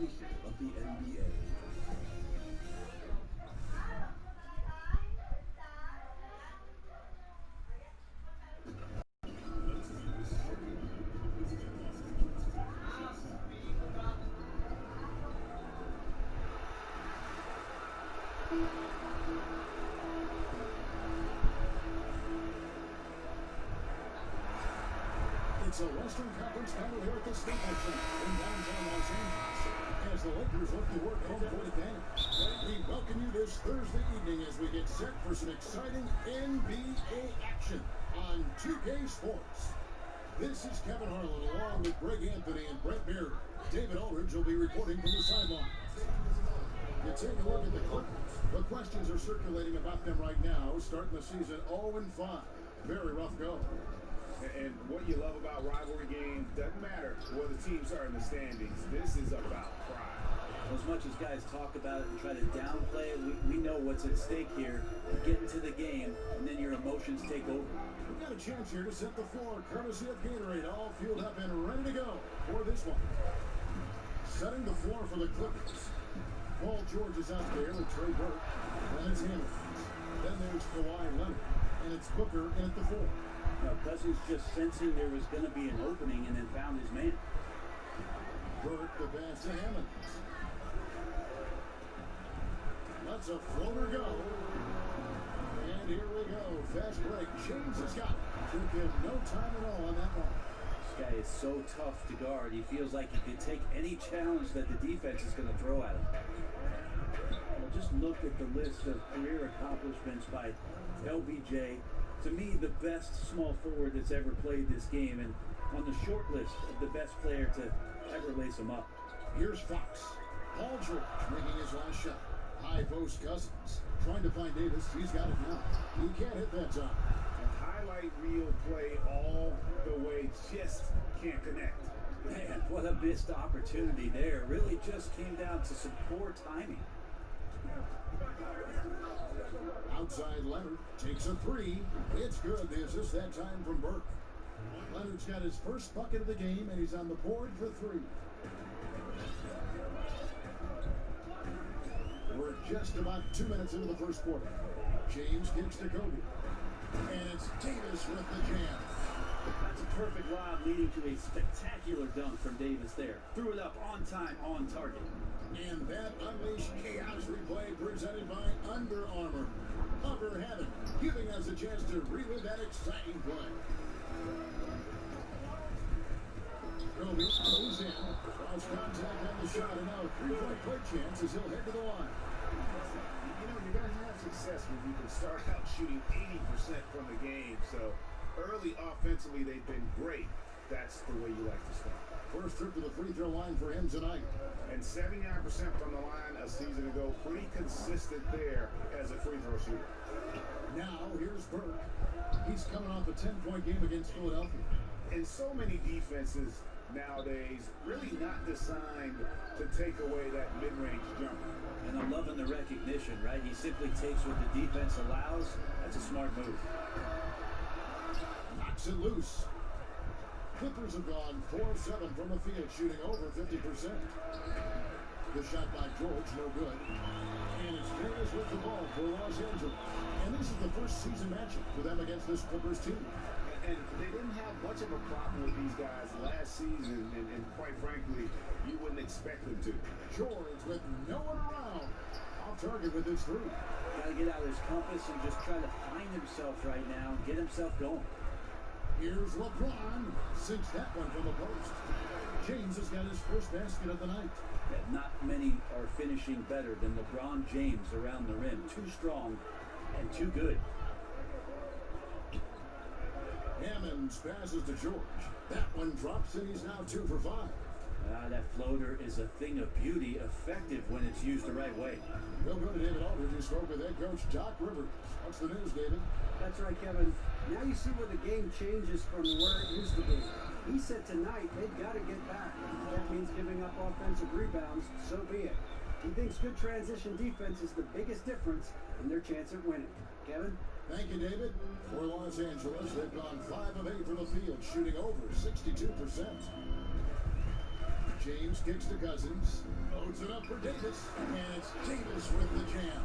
competition of the NBA. It's a Western Conference final here at the Staples Center in downtown Los Angeles as the Lakers look to work home court advantage. We welcome you this Thursday evening as we get set for some exciting NBA action on 2K Sports. This is Kevin Harlan along with Greg Anthony and Brett Beard. David Aldridge will be reporting from the sideline. You take a look at the Clippers. The questions are circulating about them right now, starting the season 0-5. Very rough go. And what you love about rivalry games, doesn't matter where the teams are in the standings. This is about pride. As much as guys talk about it and try to downplay it, we know what's at stake here. You get into the game, and then your emotions take over. We've got a chance here to set the floor, courtesy of Gatorade, all fueled up and ready to go for this one. Setting the floor for the Clippers. Paul George is out there with Trey Burke. Then it's Hammond. Then there's Kawhi Leonard. And it's Booker in at the 4. Now, Cousins just sensing there was going to be an opening and then found his man. Burke the pass to Hammond. Lets a floater go. And here we go. Fast break. James has got it. Took him no time at all on that one. This guy is so tough to guard. He feels like he could take any challenge that the defense is going to throw at him. Well, just look at the list of career accomplishments by LBJ. To me, the best small forward that's ever played this game, and on the short list of the best player to ever lace him up. Here's Fox. Paul George making his last shot. High post Cousins. Trying to find Davis. He's got it now. He can't hit that time. A highlight reel play all the way, just can't connect. Man, what a missed opportunity there. Really just came down to some poor timing. Outside Leonard takes a 3. It's good. The assist that time from Burke. Leonard's got his first bucket of the game, and he's on the board for 3. We're just about 2 minutes into the first quarter. James kicks to Kobe. And it's Davis with the jam. That's a perfect lob leading to a spectacular dunk from Davis there. Threw it up on time, on target. And that unleashed chaos replay presented by Under Armour. Upper Heaven, giving us a chance to relive that exciting play. Kobe goes in, cross contact on the shot, and now a 3-point play chance as he'll head to the line. You know, you're going to have success when you can start out shooting 80% from the game. So early offensively, they've been great. That's the way you like to start. First trip to the free throw line for him tonight. And 79% from the line a season ago. Pretty consistent there as a free throw shooter. Now, here's Burke. He's coming off a 10-point game against Philadelphia. And so many defenses nowadays really not designed to take away that mid-range jumper. And I'm loving the recognition, right? He simply takes what the defense allows. That's a smart move. Knocks it loose. Clippers have gone 4 of 7 from the field, shooting over 50%. The shot by George, no good. And it's Davis with the ball for Los Angeles. And this is the first season matchup for them against this Clippers team. And they didn't have much of a problem with these guys last season, and quite frankly, you wouldn't expect them to. George with no one around. Off target with his 3. Got to get out of his compass and just try to find himself right now and get himself going. Here's LeBron. Sinks that one from the post. James has got his first basket of the night. Yeah, not many are finishing better than LeBron James around the rim. Too strong and too good. Hammonds passes to George. That one drops, and he's now 2 for 5. That floater is a thing of beauty, effective when it's used the right way. We'll go to David Aldridge, who spoke with head coach Doc Rivers. What's the news, David? That's right, Kevin. Now you see where the game changes from where it used to be. He said tonight they've got to get back. If that means giving up offensive rebounds, so be it. He thinks good transition defense is the biggest difference in their chance at winning. Kevin? Thank you, David. For Los Angeles, they've gone 5 of 8 from the field, shooting over 62%. James kicks to Cousins. Loads it up for Davis. And it's Davis with the jam.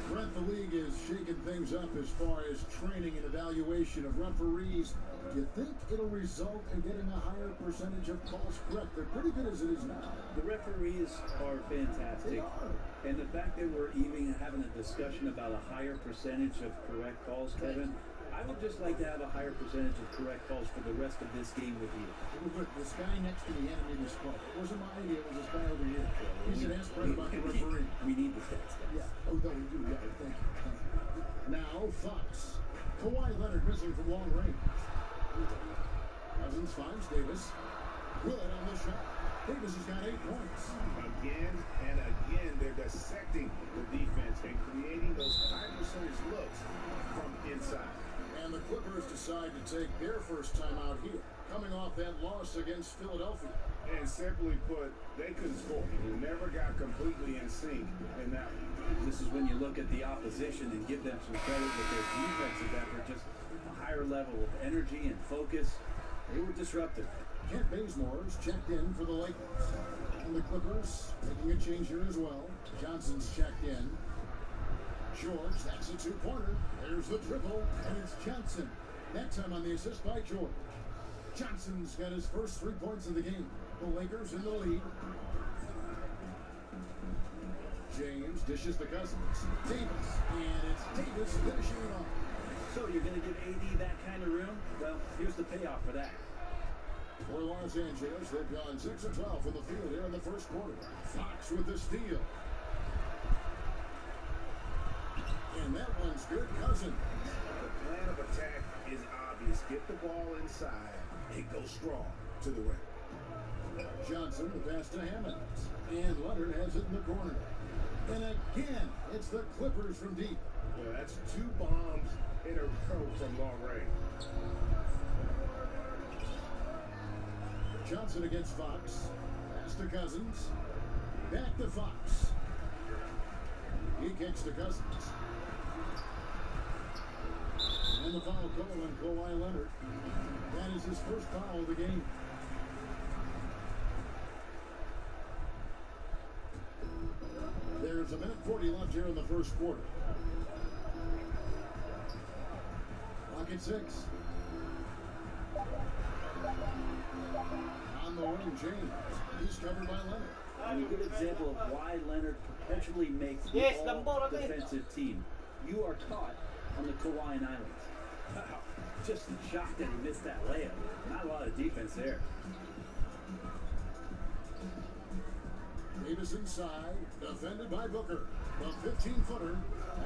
Brent, the league is shaking things up as far as training and evaluation of referees. Do you think it'll result in getting a higher percentage of calls correct? They're pretty good as it is now. The referees are fantastic. They are. And the fact that we're even having a discussion about a higher percentage of correct calls, Kevin, I would just like to have a higher percentage of correct calls for the rest of this game with you. Well, good. This guy next to me handed me this call. It wasn't my idea. It was this guy over here. He said, ask Brett about the referee. We need the stats. Yeah. Oh, no, we do. Yeah. Thank you. Thank you. Now, Fox. Kawhi Leonard missing from long range. Cousins finds Davis. Good on the shot. Davis has got 8 points. Again and again, they're dissecting the defense and creating those high percentage looks from inside. And the Clippers decide to take their first time out here, coming off that loss against Philadelphia. And simply put, they couldn't score. They never got completely in sync in that one. This is when you look at the opposition and give them some credit with their defensive effort, just a higher level of energy and focus. They were disruptive. Kent Bazemore's checked in for the Lakers. And the Clippers making a change here as well. Johnson's checked in. George, that's a 2-pointer. There's the dribble, and it's Johnson. That time on the assist by George. Johnson's got his first 3 points of the game. The Lakers in the lead. James dishes the Cousins. Davis, and it's Davis finishing it off. So you're going to give AD that kind of room? Well, here's the payoff for that. For Los Angeles, they've gone 6 of 12 from the field here in the first quarter. Fox with the steal. And that one's good. Cousins. The plan of attack is obvious. Get the ball inside and go strong to the rim. Johnson, the pass to Hammond. And Leonard has it in the corner. And again, it's the Clippers from deep. Well, that's 2 bombs in a row from long range. Johnson against Fox. Pass to Cousins. Back to Fox. He kicks to Cousins. And the foul call on Kawhi Leonard. That is his first foul of the game. There's a minute 40 left here in the first quarter. Clock at 6. On the wing, James. He's covered by Leonard. And a good example of why Leonard perpetually makes the all-defensive team. You are caught on the Kawhi Islands. Just shocked that he missed that layup. Not a lot of defense there. Davis inside, defended by Booker. The 15-footer,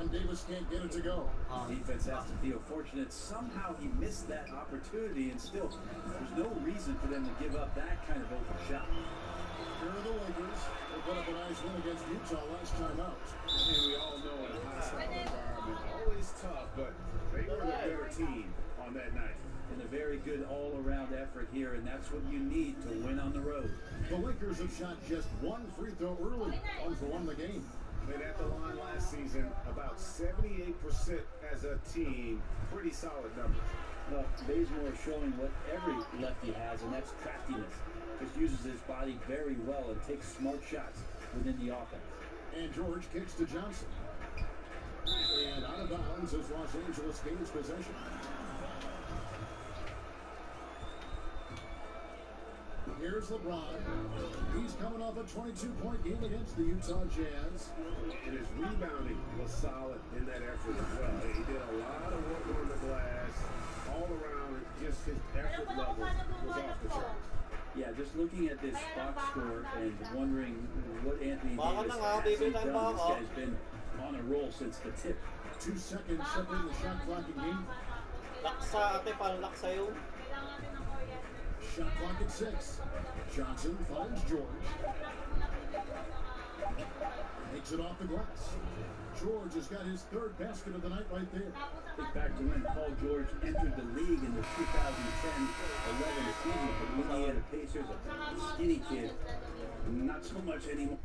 and Davis can't get it to go. Defense has to feel fortunate. Somehow he missed that opportunity, and still, there's no reason for them to give up that kind of open shot. Here are the Lakers. They put up a nice win against Utah last time out. And we all know in a hostile environment, always tough, but they were the better team on that night. And a very good all-around effort here, and that's what you need to win on the road. The Lakers have shot just 1 free throw early, 1 for 1 in the game. And at the line last season, about 78% as a team. Pretty solid numbers. Well, Bazemore is showing what every lefty has, and that's craftiness. Just uses his body very well and takes smart shots within the offense. And George kicks to Johnson. And out of bounds as Los Angeles gains possession. Here's LeBron. He's coming off a 22-point game against the Utah Jazz. And his rebounding was solid in that effort as well. He did a lot of work on the glass. All around, just his effort level was off the charts. Yeah, just looking at this box score and wondering what Anthony Davis has done. This guy's been on a roll since the tip. 2 seconds separating the shot clock in game. Laksa ate, parang laksa yun. Shot clock at 6. Johnson finds George. Takes it off the glass. George has got his 3rd basket of the night right there. Think back to when Paul George entered the league in the 2010-11 season for the Indiana Pacers, a skinny kid. Not so much anymore.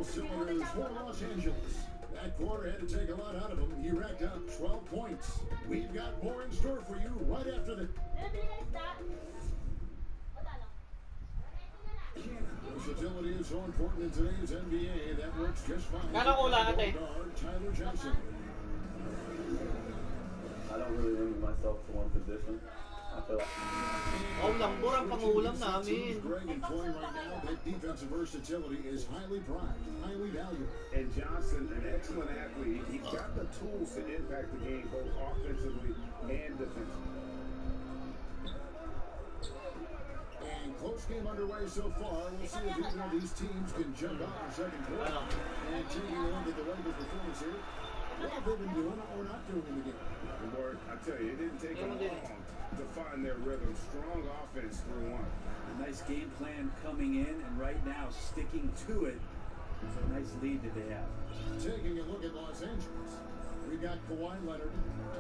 cylinders for Los Angeles. That quarter had to take a lot out of him. He racked up 12 points. We've got more in store for you right after the... Versatility is so important in today's NBA. That works just fine. Guard Tyler Johnson. I don't really limit myself to one position. I feel like... lambor ang pangulam namin. Greg employing right now, that defensive versatility is highly prized, highly valuable. And Johnson, an excellent athlete. He's got the tools to impact the game both offensively and defensively. And close game underway so far. We'll see if either of these teams can jump out in the second quarter. And taking a look at the regular performance here, what have they been doing or not doing in the game? And Lord, I tell you, it didn't take them long to find their rhythm. Strong offense through one. A nice game plan coming in, and right now sticking to it. It's a nice lead that they have. Taking a look at Los Angeles, we got Kawhi Leonard.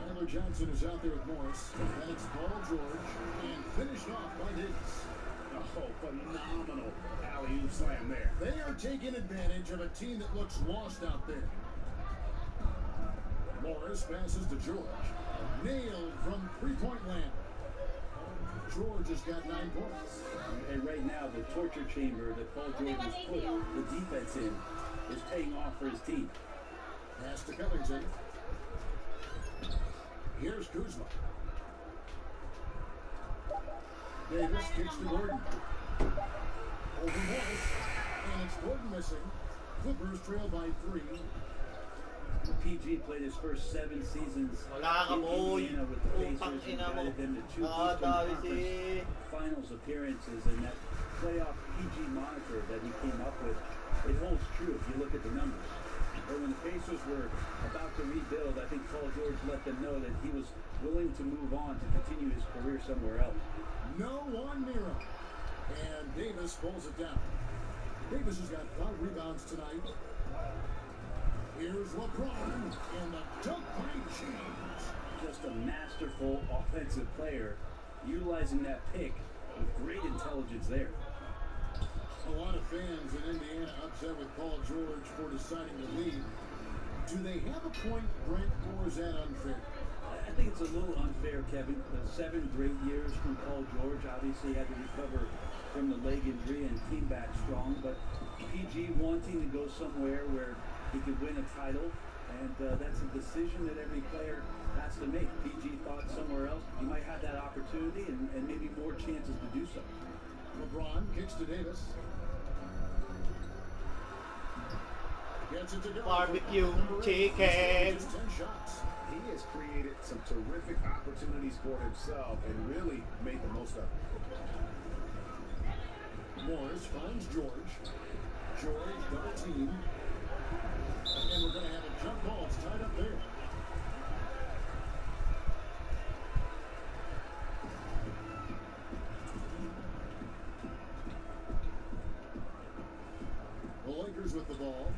Tyler Johnson is out there with Morris. That's Paul George. And finished off by Davis. Oh, phenomenal alley-oop slam there. They are taking advantage of a team that looks lost out there. Morris passes to George. Nailed from three-point land. George has got 9 points. And right now, the torture chamber that Paul George has put the defense in is paying off for his team. Pass to Covington. Here's Kuzma. Davis kicks to Gordon. Over Morris. And it's Gordon missing. Clippers trail by 3. PG played his first 7 seasons Wala ka in mo. Indiana with the Putang Pacers and ina mo. guided them to 2 Eastern Dami Conference Finals appearances, and that playoff PG moniker that he came up with, it holds true if you look at the numbers. But when the Pacers were about to rebuild, I think Paul George let them know that he was willing to move on to continue his career somewhere else. No one Miro. And Davis pulls it down. Davis has got 5 rebounds tonight. Here's LeBron and the dunk by James. Just a masterful offensive player, utilizing that pick with great intelligence there. A lot of fans in Indiana upset with Paul George for deciding to leave. Do they have a point, Brent, or is that unfair? I think it's a little unfair, Kevin. 7 great years from Paul George. Obviously had to recover from the leg injury and came back strong. But PG wanting to go somewhere where he could win a title, and that's a decision that every player has to make. PG thought somewhere else he might have that opportunity and maybe more chances to do so. LeBron kicks to Davis. Gets it to go. Barbecue chicken. Just 10 shots. He has created some terrific opportunities for himself and really made the most of it. Morris finds George. George double team. And we're going to have a jump ball. It's tied up there. The Lakers with the ball.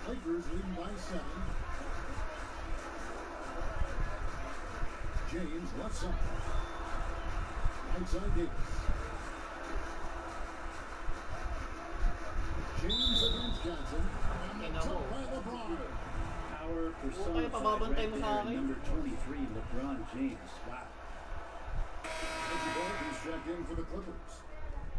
Lakers leading by 7. James left side. Right side Davis. James against Johnson. And the top by LeBron. Power personified pababantay mo right sa there, akin. number 23, LeBron James. Wow. He's strapped in for the Clippers.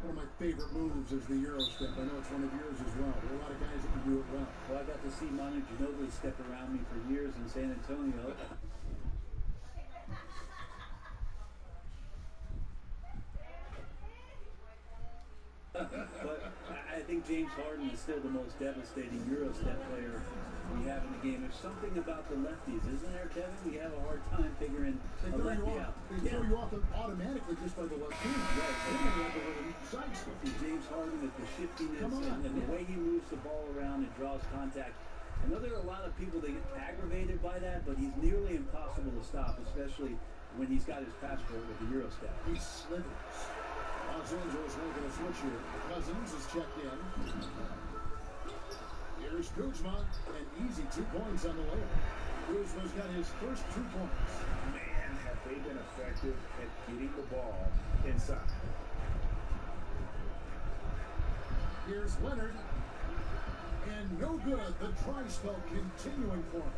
One of my favorite moves is the Euro step. I know it's one of yours as well. There are a lot of guys that can do it well. Well, I got to see Manu Ginobili step around me for years in San Antonio. But I think James Harden is still the most devastating Euro step player we have in the game. There's something about the lefties, isn't there, Kevin? We have a hard time figuring They a throw lefty you off. out. They throw you off automatically just by the left hand. They don't have the little side stuff. See James Harden with the shiftiness Come on, and the way he moves the ball around and draws contact. I know there are a lot of people that get aggravated by that, but he's nearly impossible to stop, especially when he's got his passport with the Euro step. He slithers. Los Angeles making a switch here. Cousins is checked in. Here's Kuzma, an easy 2 points on the layup. Kuzma's got his first 2 points. Man, have they been effective at getting the ball inside. Here's Leonard. And no good. The try spell continuing for him.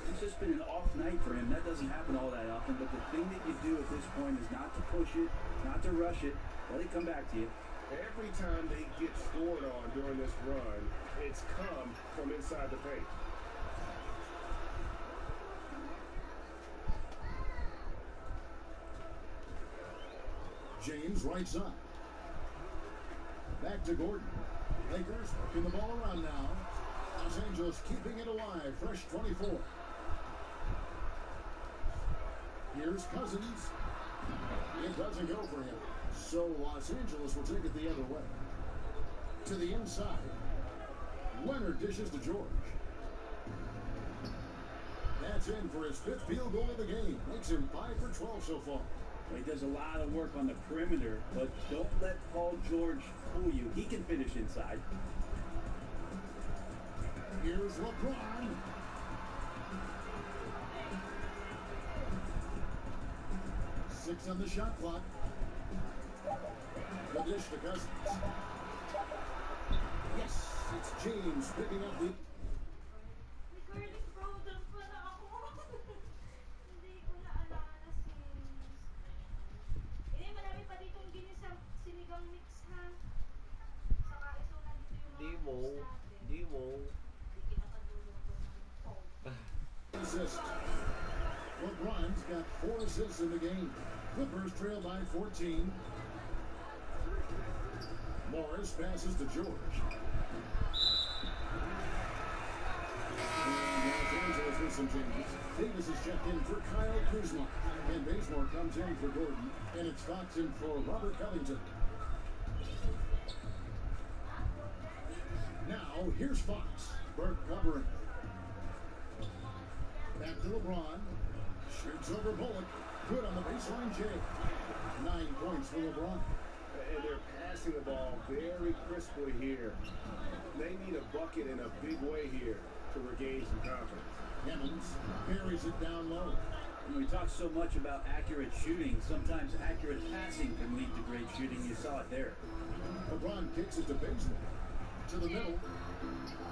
It's just been an off night for him. That doesn't happen all that often, but the thing that you do at this point is not to push it, not to rush it. Let it come back to you. Every time they get scored on during this run, it's come from inside the paint. James right side. Back to Gordon. Lakers working the ball around now. Los Angeles keeping it alive. Fresh 24. Here's Cousins. It doesn't go for him. So Los Angeles will take it the other way. To the inside. Leonard dishes to George. That's in for his 5th field goal of the game. Makes him 5 for 12 so far. He does a lot of work on the perimeter, but don't let Paul George fool you. He can finish inside. Here's LeBron. Six on the shot clock. The dish to Cousins. Yes, it's James picking up the... Recording problem pala ako. Hindi ko naalala marami pa ditong sinigang mix ha. Saka ito nandito yung Di mo. Di mo. Hindi kinakaduluto ng phone. Assist. LeBron's got 4 assists in the game. Clippers trail by 14. Morris passes to George. And Los Angeles with some changes. Davis is checked in for Kyle Kuzma. And Bazemore comes in for Gordon. And it's Fox in for Robert Covington. Now, here's Fox. Burke covering. Back to LeBron. Shoots over Bullock. Good on the baseline, Jay. 9 points for LeBron. And they're passing the ball very crisply here. They need a bucket in a big way here to regain some confidence. Emmons carries it down low. We talk so much about accurate shooting. Sometimes accurate passing can lead to great shooting. You saw it there. LeBron kicks it to Bazemore. To the middle.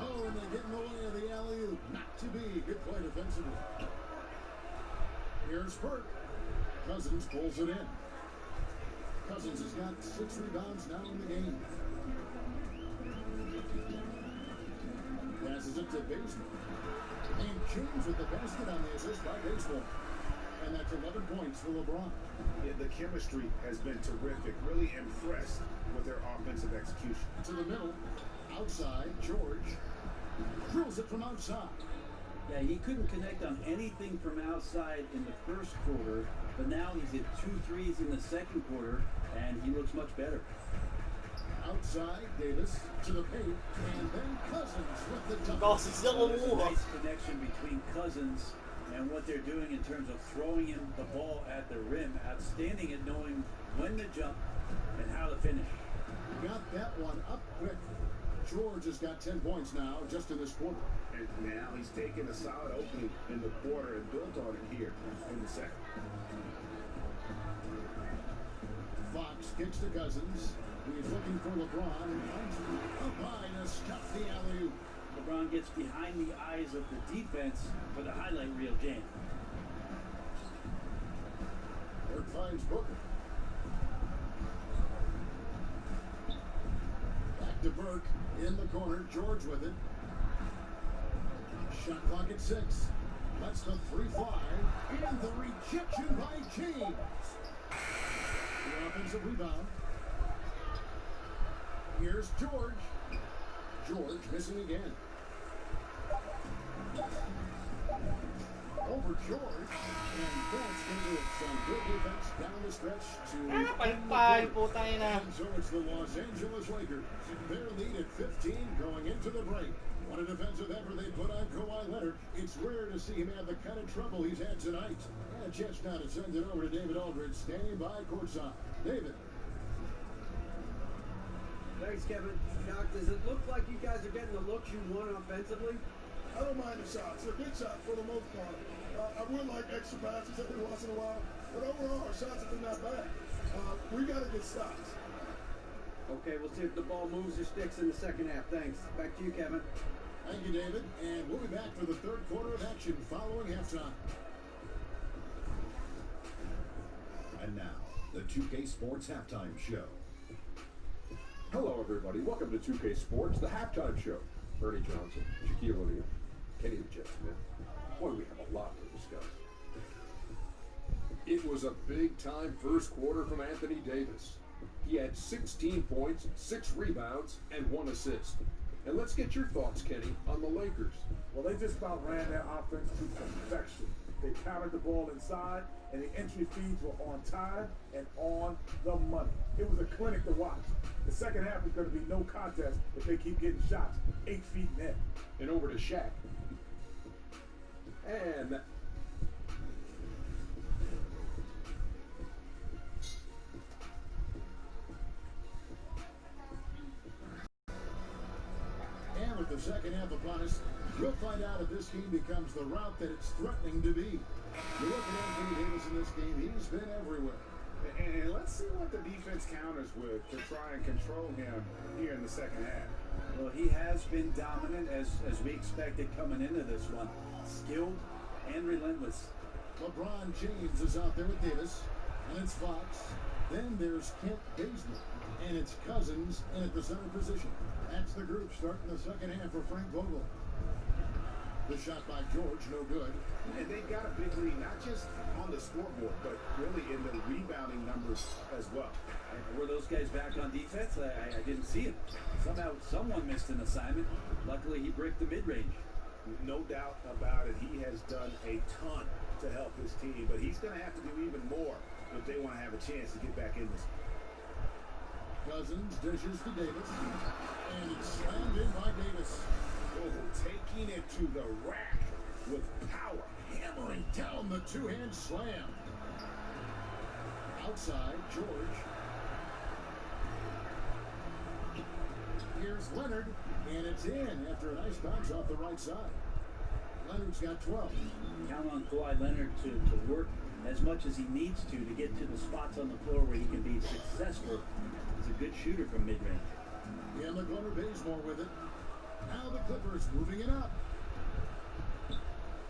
Oh, and they get in the way of the alley-oop. Not to be. Good play defensively. Here's Burke. Cousins pulls it in. Cousins has got 6 rebounds now in the game. Passes it to Bazemore. And James with the basket on the assist by Bazemore. And that's 11 points for LeBron. Yeah, the chemistry has been terrific. Really impressed with their offensive execution. To the middle. Outside, George. Drills it from outside. Yeah, he couldn't connect on anything from outside in the first quarter, but now he's hit 2 threes in the second quarter, and he looks much better. Outside, Davis to the paint, and then Cousins with the double. Cousins na There's a kumuha. nice connection between Cousins and what they're doing in terms of throwing him the ball at the rim. Outstanding at knowing when to jump and how to finish. Got that one up quick. George has got 10 points now just in this quarter. And now he's taken a solid opening in the quarter and built on it here in the second. Fox kicks to Cousins. He's looking for LeBron. Up high to stop the alley-oop. LeBron gets behind the eyes of the defense for the highlight reel jam. Burke finds Booker. Back to Burke. In the corner, George with it. Shot clock at 6. Lets the 3 fly. And the rejection by James. The offensive rebound. Here's George. George missing again. Over George. And that's going to do it. Some good defense down the stretch to Palpal po tayo na. and so it's the Los Angeles Lakers. Their lead at 15 going into the break. What a defensive effort they put on Kawhi Leonard. It's rare to see him have the kind of trouble he's had tonight. And a chance now to send it over to David Aldridge, standing by courtside. David. Thanks, Kevin. Doc, does it look like you guys are getting the looks you want offensively? I don't mind the shots. They're good shots for the most part. I would like extra passes every once in a while, but overall our shots have been not bad. We got to get stops. Okay, we'll see if the ball moves or sticks in the second half. Thanks. Back to you, Kevin. Thank you, David. And we'll be back for the third quarter of action following halftime. And now, the 2K Sports Halftime Show. Hello, everybody. Welcome to 2K Sports, the halftime show. Ernie Johnson, Shaquille O'Neal, Kenny the Jet Smith. Boy, we have a lot to discuss. It was a big-time first quarter from Anthony Davis. He had 16 points, 6 rebounds, and 1 assist. And let's get your thoughts, Kenny, on the Lakers. Well, they just about ran their offense to perfection. They pounded the ball inside, and the entry feeds were on time and on the money. It was a clinic to watch. The second half is going to be no contest if they keep getting shots 8 feet in. And over to Shaq. And with the second half upon us, we'll find out if this game becomes the route that it's threatening to be. You look at Anthony Davis in this game, he's been everywhere. And let's see what the defense counters with to try and control him here in the second half. Well, he has been dominant as we expected coming into this one. Skilled and relentless. LeBron James is out there with Davis, and it's Fox. Then there's Kent Bazemore, and it's Cousins in at the center position. That's the group starting the second half for Frank Vogel. The shot by George, no good. And they've got a big lead, not just on the scoreboard, but really in the rebounding numbers as well. Were those guys back on defense? I didn't see it. Somehow someone missed an assignment. Luckily, he bricked the mid-range. No doubt about it. He has done a ton to help his team, but he's going to have to do even more if they want to have a chance to get back in this. Cousins dishes to Davis, and it's slammed in by Davis. Oh, taking it to the rack with power. Hammering down the two-hand slam. Outside, George. Here's Leonard, and it's in after a nice bounce off the right side. Leonard's got 12. Count on Kawhi Leonard to work as much as he needs to get to the spots on the floor where he can be successful. He's a good shooter from mid-range. And LeBron Bazemore with it. Now the Clippers moving it up.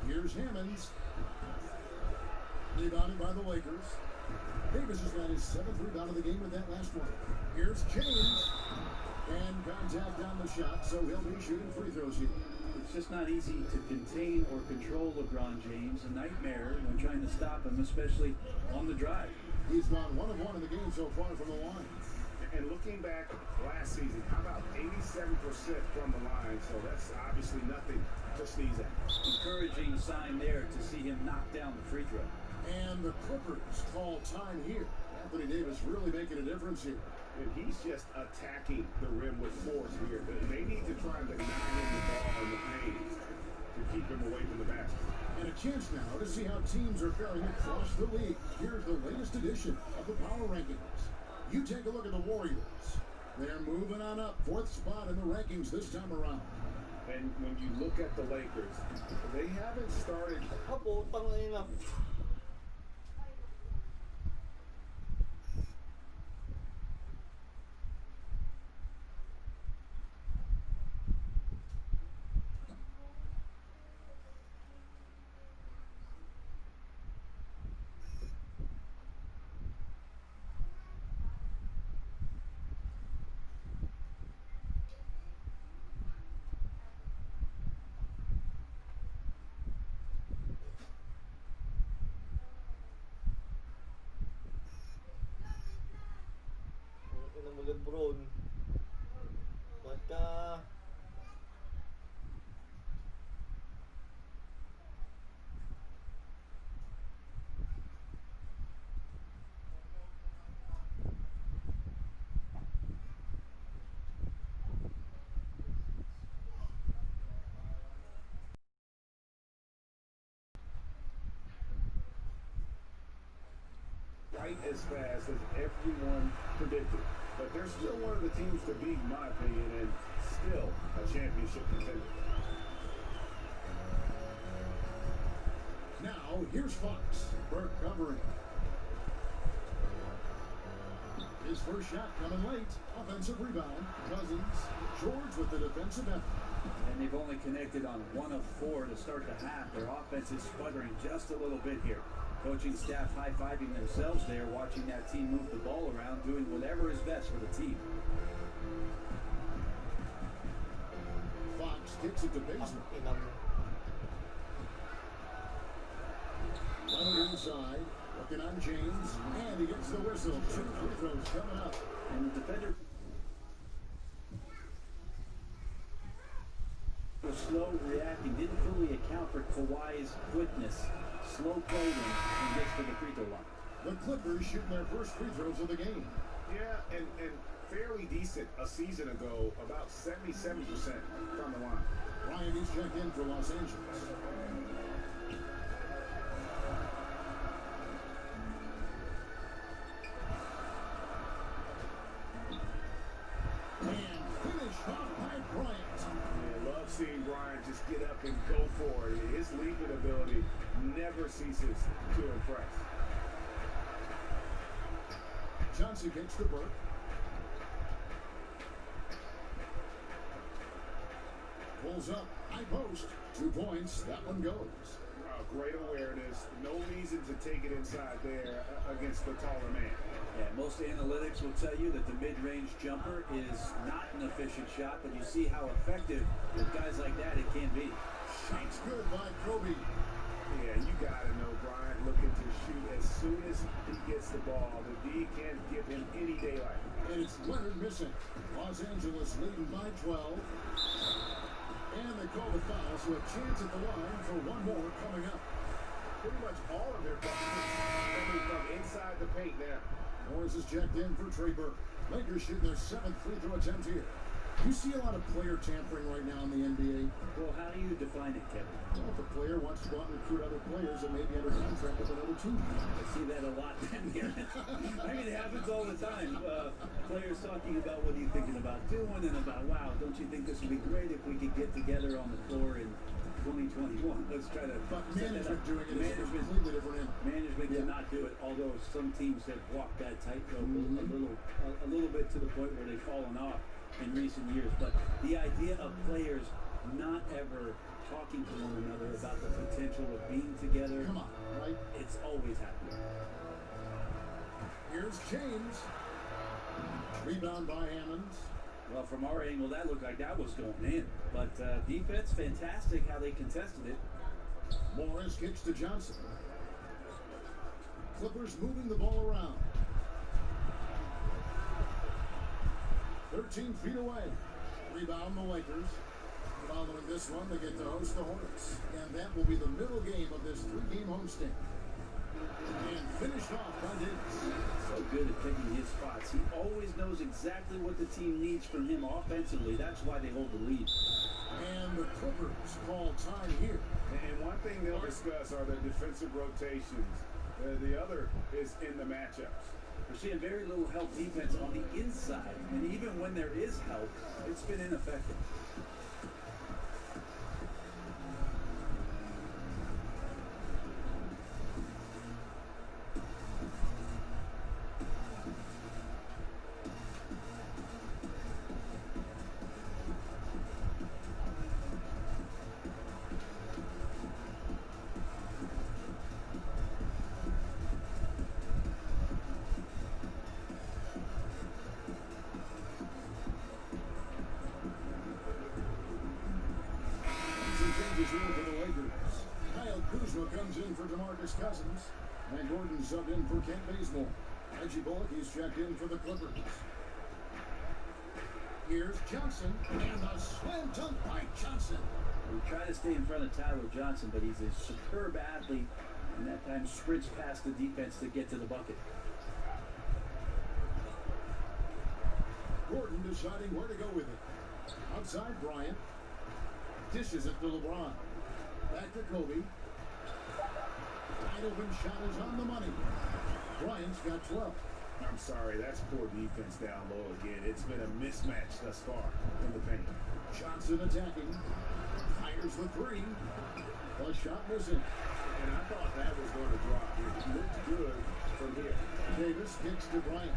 Here's Hammonds. Rebounded by the Lakers. Davis has got his 7th rebound of the game with that last one. Here's James. And contact down the shot, so he'll be shooting free throws here. It's just not easy to contain or control LeBron James. A nightmare when trying to stop him, especially on the drive. He's gone 1 of 1 in the game so far from the line. And looking back last season, how about 87% from the line? So that's obviously nothing to sneeze at. Encouraging sign there to see him knock down the free throw. And the Clippers call time here. Anthony Davis really making a difference here. And he's just attacking the rim with force here. They need to try to knock in the ball in the paint to keep him away from the basket. And a chance now to see how teams are faring across the league. Here's the latest edition of the Power Rankings. You take a look at the Warriors. They're moving on up, 4th spot in the rankings this time around. And when you look at the Lakers, they haven't started. LeBron. Pagka quite as fast as everyone predicted. But they're still one of the teams to beat, in my opinion, and still a championship contender. Now, here's Fox. Burke covering. His first shot coming late. Offensive rebound. Cousins. George with the defensive effort. And they've only connected on 1 of 4 to start the half. Their offense is sputtering just a little bit here. Coaching staff high-fiving themselves there, watching that team move the ball around, doing whatever is best for the team. Fox kicks it to Basin. Leonard inside. Looking on James. And he gets the whistle. 2 free throws coming up. And the defender was slow reacting, didn't fully account for Kawhi's quickness. Slow played him and gets to the free throw line. The Clippers shooting their first free throws of the game. Yeah, and fairly decent a season ago, about 77% from the line. Bryant is checked in for Los Angeles. And finished off by Bryant. Yeah, love seeing Bryant just get up and go for it. His leaping ability never ceases to impress. Johnson kicks to Burke. Pulls up, high post, 2 points, that one goes. Great awareness, no reason to take it inside there against the taller man. Yeah, most analytics will tell you that the mid-range jumper is not an efficient shot, but you see how effective with guys like that it can be. Shots good by Kobe. Yeah, you gotta know Bryant looking to shoot as soon as he gets the ball. The D can't give him any daylight. And it's Leonard missing. Los Angeles leading by 12. And they call the foul, so a chance at the line for one more coming up. Pretty much all of their buckets coming from inside the paint now. Morris is checked in for Trey Burke. Lakers shooting their 7th free throw attempt here. You see a lot of player tampering right now in the NBA. Well, how do you define it, Kevin? Well, if a player wants to go out and recruit other players and maybe under contract with another team. I see that a lot here. I mean, it happens all the time. Players talking about what are you thinking about doing and about, wow, don't you think this would be great if we could get together on the floor in 2021? Let's try to. But management doing it is completely different. Management cannot do it, although some teams have walked that tightrope a little bit to the point where they've fallen off in recent years. But the idea of players not ever talking to one another about the potential of being together, come on, right? It's always happening. Here's James. Rebound by Hammond. Well, from our angle, that looked like that was going in. But defense, fantastic how they contested it. Morris kicks to Johnson. Clippers moving the ball around. 13 feet away. Rebound the Lakers. Following this one, they get to host the Hornets. And that will be the middle game of this 3-game homestand. And finished off by Davis. So good at picking his spots. He always knows exactly what the team needs from him offensively. That's why they hold the lead. And the Clippers call time here. And one thing they'll discuss are the defensive rotations. The other is in the matchups. We're seeing very little help defense on the inside. And even when there is help, it's been ineffective. For the Lakers. Kyle Kuzma comes in for DeMarcus Cousins. And Gordon subbed in for Kent Bazemore. Reggie Bullock is checked in for the Clippers. Here's Johnson. And a slam dunk by Johnson. We try to stay in front of Tyler Johnson, but he's a superb athlete. And that time sprints past the defense to get to the bucket. Gordon deciding where to go with it. Outside Bryant. Dishes it to LeBron. Back to Kobe. Wide open shot is on the money. Bryant's got 12. I'm sorry, that's poor defense down low again. It's been a mismatch thus far in the paint. Johnson attacking. Fires the three. The shot missing. And I thought that was going to drop. It looked good from here. Davis kicks to Bryant.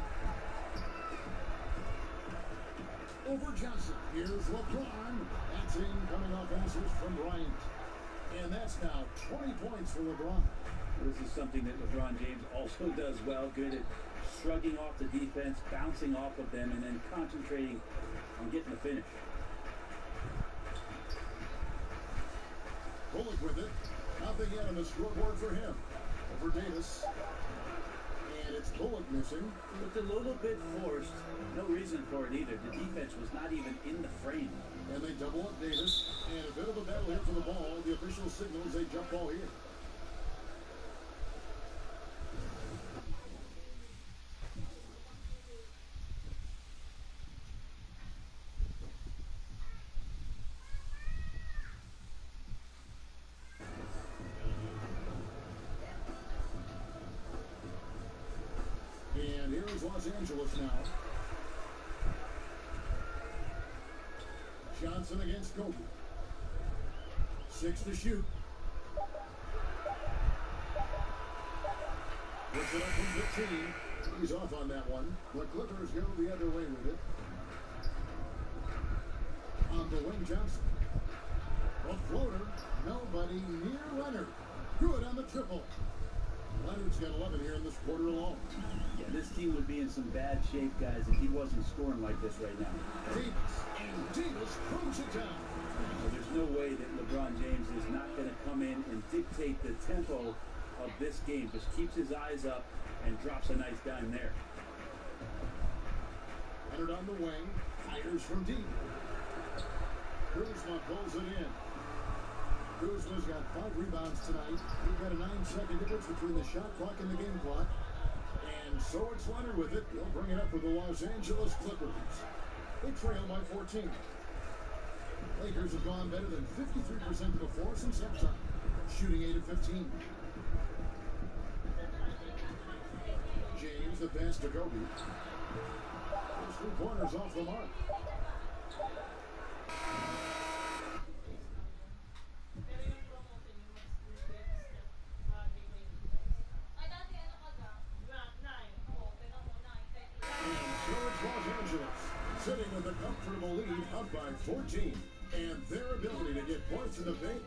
over Johnson. Here's LeBron. That's in, coming off answers from Bryant. And that's now 20 points for LeBron. This is something that LeBron James also does well. Good at shrugging off the defense, bouncing off of them, and then concentrating on getting the finish. Bullock with it. Nothing yet on the scoreboard for him. Over Davis. And it's Bullock missing. Looked a little bit forced. No reason for it either. The defense was not even in the frame. And they double up Davis. And a bit of a battle here for the ball. The official signals a jump ball here. And here's Los Angeles now. Johnson against Kobe. 6 to shoot. Puts it up from 15. He's off on that one. The Clippers go the other way with it. On the wing, Johnson. A floater. Nobody near Leonard. Good on the triple. Leonard's got 11 here in this quarter alone. Yeah, this team would be in some bad shape, guys, if he wasn't scoring like this right now. Davis, and Davis throws it down. Well, there's no way that LeBron James is not going to come in and dictate the tempo of this game. Just keeps his eyes up and drops a nice dime there. Leonard on the wing, fires from deep. Kuzma pulls it in. Kuzma's got 5 rebounds tonight. We've got a 9-second difference between the shot clock and the game clock. And so it's Leonard with it. He'll bring it up for the Los Angeles Clippers. They trail by 14. Lakers have gone better than 53% of the floor since halftime, shooting 8 of 15. James, the pass to Kobe. Those 3 pointers off the mark. Sitting with a comfortable lead, up by 14, and their ability to get points in the paint.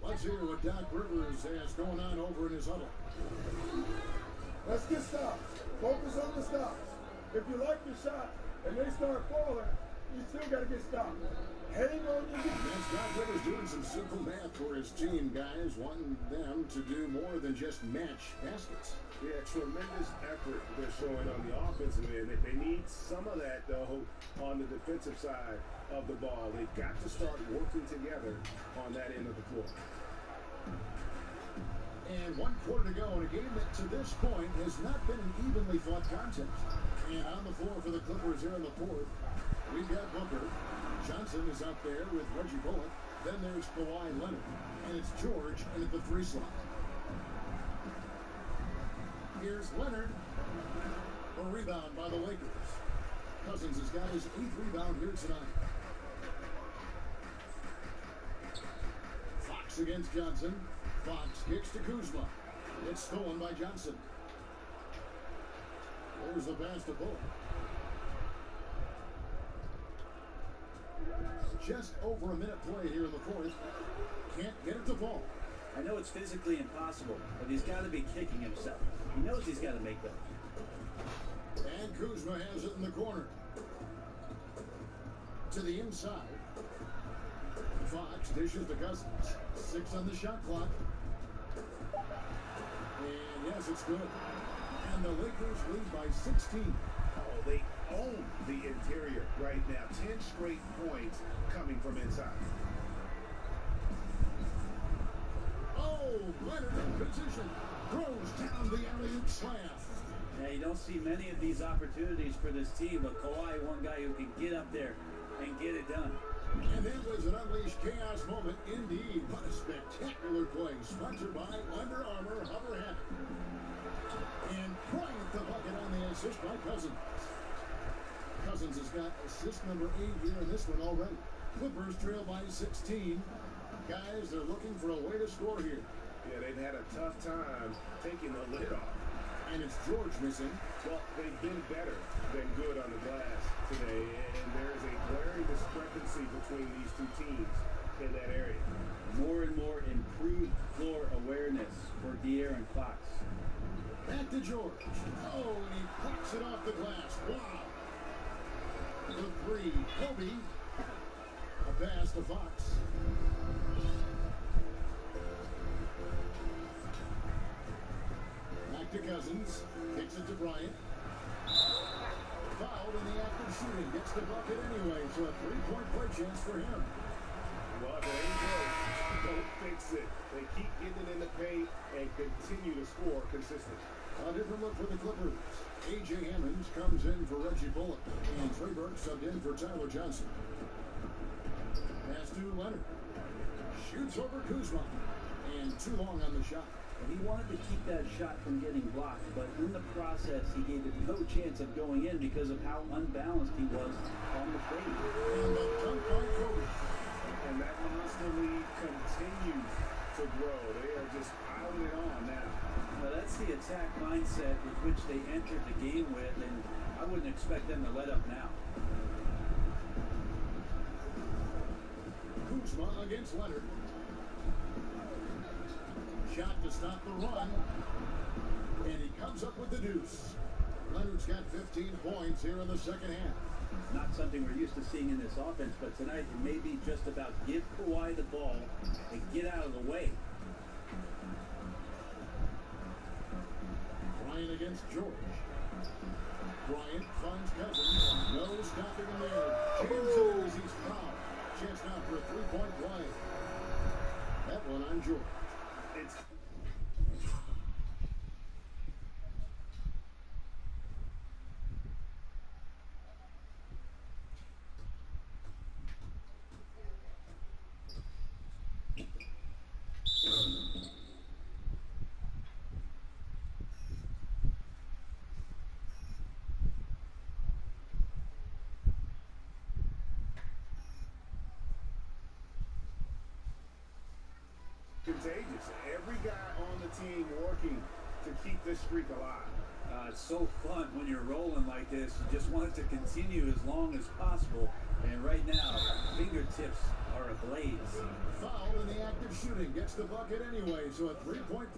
Let's hear what Doc Rivers has going on over in his huddle. Let's get stops. Focus on the stops. If you like your shot and they start falling, you still got to get stopped. Hang on your feet. That's Doc Rivers doing some simple math for his team, guys, wanting them to do more than just match baskets. Yeah, tremendous effort they're showing on the offensive end. They need some of that, though, on the defensive side of the ball. They've got to start working together on that end of the floor. And 1 quarter to go in a game that, to this point, has not been an evenly fought contest. And on the floor for the Clippers here in the 4th, we've got Booker. Johnson is out there with Reggie Bullock. Then there's Kawhi Leonard. And it's George in at the 3 slot. Here's Leonard. A rebound by the Lakers. Cousins has got his 8th rebound here tonight. Fox against Johnson. Fox kicks to Kuzma. It's stolen by Johnson. There's the pass to Bullock. Just over a minute played here in the 4th. Can't get it to fall. I know it's physically impossible, but he's got to be kicking himself. He knows he's got to make them. And Kuzma has it in the corner. To the inside. Fox dishes to Cousins. 6 on the shot clock. And yes, it's good. And the Lakers lead by 16. Oh, they own the interior right now. 10 straight points coming from inside. Oh, Leonard in position. Throws down the alley-oop slam. Yeah, you don't see many of these opportunities for this team, but Kawhi, one guy who can get up there and get it done. And that was an unleashed chaos moment indeed. What a spectacular play. Sponsored by Under Armour Hover Hammock. And Bryant the bucket on the assist by Cousins. Cousins has got assist number 8 here in this one already. Clippers trail by 16. Guys, they're looking for a way to score here. Yeah, they've had a tough time taking the lid off. And it's George missing. Well, they've been better than good on the glass today, and there is a glaring discrepancy between these two teams in that area. More and more improved floor awareness for De'Aaron Fox. Back to George. Oh, and he pucks it off the glass. Wow. The three, Kobe. A pass to Fox. Back to Cousins. Kicks it to Bryant. Fouled in the act of shooting. Gets the bucket anyway, so a three-point play chance for him. Well, if it ain't broke, don't fix it. They keep getting it in the paint and continue to score consistently. A different look for the Clippers. A.J. Hammonds comes in for Reggie Bullock. And Trey Burke subbed in for Tyler Johnson. Pass to Leonard. Shoots over Kuzma. And too long on the shot. He wanted to keep that shot from getting blocked, but in the process, he gave it no chance of going in because of how unbalanced he was on the fade. And the dunk by Kobe. And that monster lead continues to grow. They are just piling it on now. Well, that's the attack mindset with which they entered the game with, and I wouldn't expect them to let up now. Kuzma against Leonard. Shot to stop the run. And he comes up with the deuce. Leonard's got 15 points here in the second half. Not something we're used to seeing in this offense, but tonight it may be just about give Kawhi the ball and get out of the way. Bryant against George. Bryant finds Cousins. No stopping in there. Jams it in as he's fouled. Chance now for a three-point play. That one on George. It's contagious. Every guy on the team working to keep this streak alive. It's so fun when you're rolling like this. You just want it to continue as long as possible. And right now, fingertips are ablaze. Foul in the act of shooting. Gets the bucket anyway, so a three-point.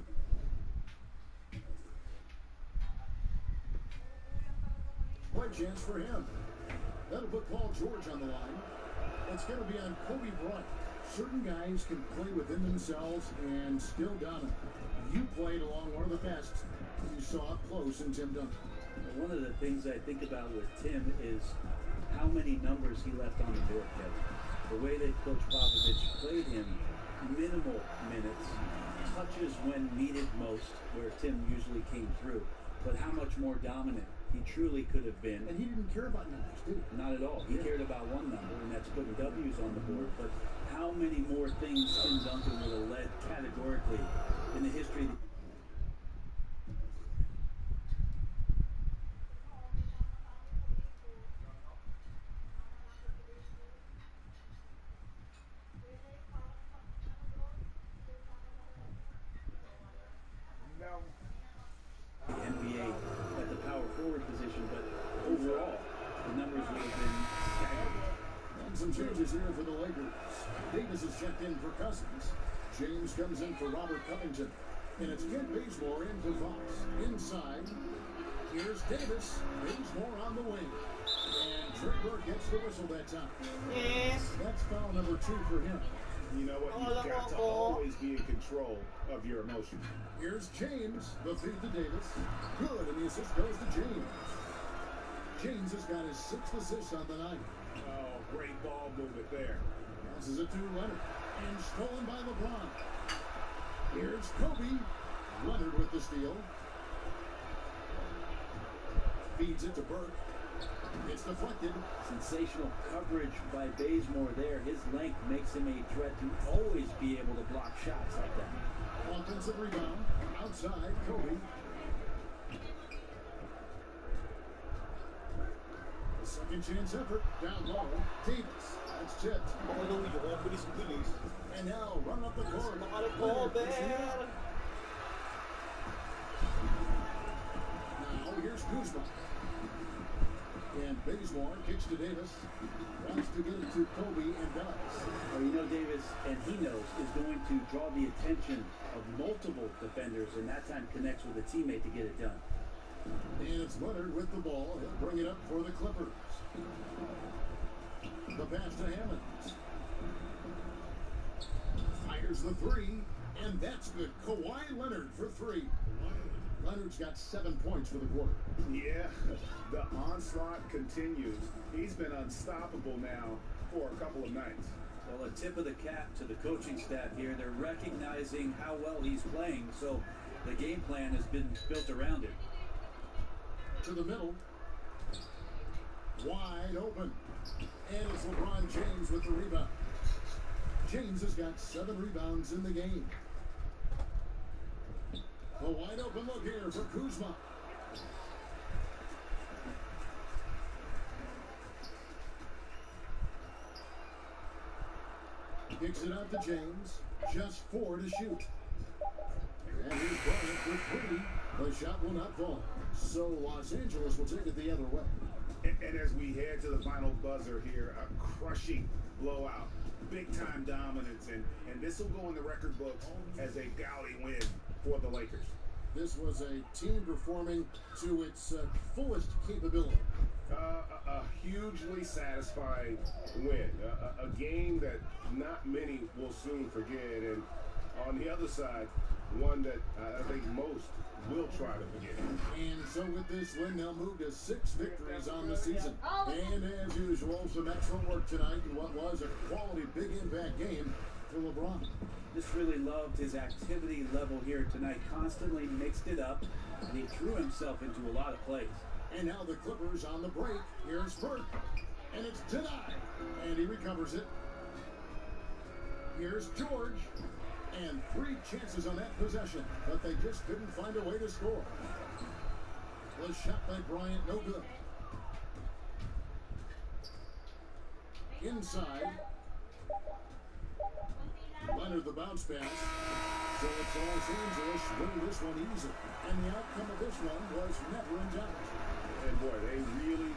Play chance for him. That'll put Paul George on the line. It's going to be on Kobe Bryant. Certain guys can play within themselves and still dominate. You played along one of the best you saw up close in Tim Duncan. One of the things I think about with Tim is how many numbers he left on the board, Kevin. The way that Coach Popovich played him, minimal minutes, touches when needed most, where Tim usually came through, but how much more dominant he truly could have been. And he didn't care about numbers, did he? Not at all. He cared about one number, and that's putting W's on the board. But how many more things Tim Duncan would have led categorically in the history of the NBA at the power forward position, but overall, the numbers would have been staggering. And some changes here for the Lakers. Davis is checked in for Cousins. James comes in for Robert Covington. And it's Kent Bazemore in for Fox. Inside, here's Davis. Bazemore on the wing. And Trey Burke gets the whistle that time. Yes. That's foul number 2 for him. You know what? You've got to always be in control of your emotions. Here's James. The feed to Davis. Good, and the assist goes to James. James has got his 6th assist on the night. Oh, great ball movement there. Passes it to Leonard. And stolen by LeBron. Here's Kobe. Leonard with the steal. Feeds it to Burke. It's deflected. Sensational coverage by Bazemore there. His length makes him a threat to always be able to block shots like that. Offensive rebound. Outside, Kobe. A second chance effort. Down low. Davis. That's tipped. And now run up the court. Here's Kuzma. And Bazemore kicks to Davis. Wants to get it to Kobe and does. Well, you know, Davis, and he knows, is going to draw the attention of multiple defenders, and that time connects with a teammate to get it done. And it's Leonard with the ball. He'll bring it up for the Clippers. The pass to Hammonds. Fires the three, and that's good. Kawhi Leonard for three. Leonard's got 7 points for the quarter. Yeah, the onslaught continues. He's been unstoppable now for a couple of nights. Well, a tip of the cap to the coaching staff here. They're recognizing how well he's playing, so the game plan has been built around it. To the middle. Wide open. And it's LeBron James with the rebound. James has got 7 rebounds in the game. A wide open look here for Kuzma. Kicks it out to James. Just 4 to shoot. And he's Bryant for 3. The shot will not fall. So Los Angeles will take it the other way. And as we head to the final buzzer here, a crushing blowout. Big-time dominance, and this will go in the record books as a gaudy win for the Lakers. This was a team performing to its fullest capability. A hugely satisfying win. A game that not many will soon forget, and on the other side, one that I think most will try to forget. And so with this win, they'll move to 6 victories on the season. And as usual, some excellent work tonight in what was a quality big impact game for LeBron. Just really loved his activity level here tonight. Constantly mixed it up, and he threw himself into a lot of plays. And now the Clippers on the break. Here's Burke. And it's denied. And he recovers it. Here's George. And 3 chances on that possession, but they just couldn't find a way to score. The shot by Bryant, no good. Inside. Leonard the bounce pass. So it's Los Angeles winning this one easy. And the outcome of this one was never in doubt. And boy, they really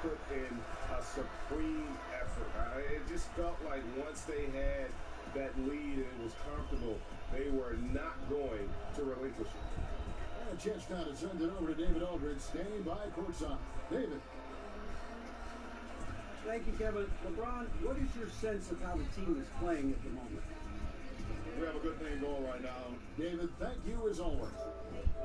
put in a supreme effort. It just felt like once they had that lead and it was comfortable, they were not going to relinquish it. And a chance now to send it over to David Aldridge, standing by courtside. David. Thank you, Kevin. LeBron, what is your sense of how the team is playing at the moment? We have a good thing going right now. David, thank you as always.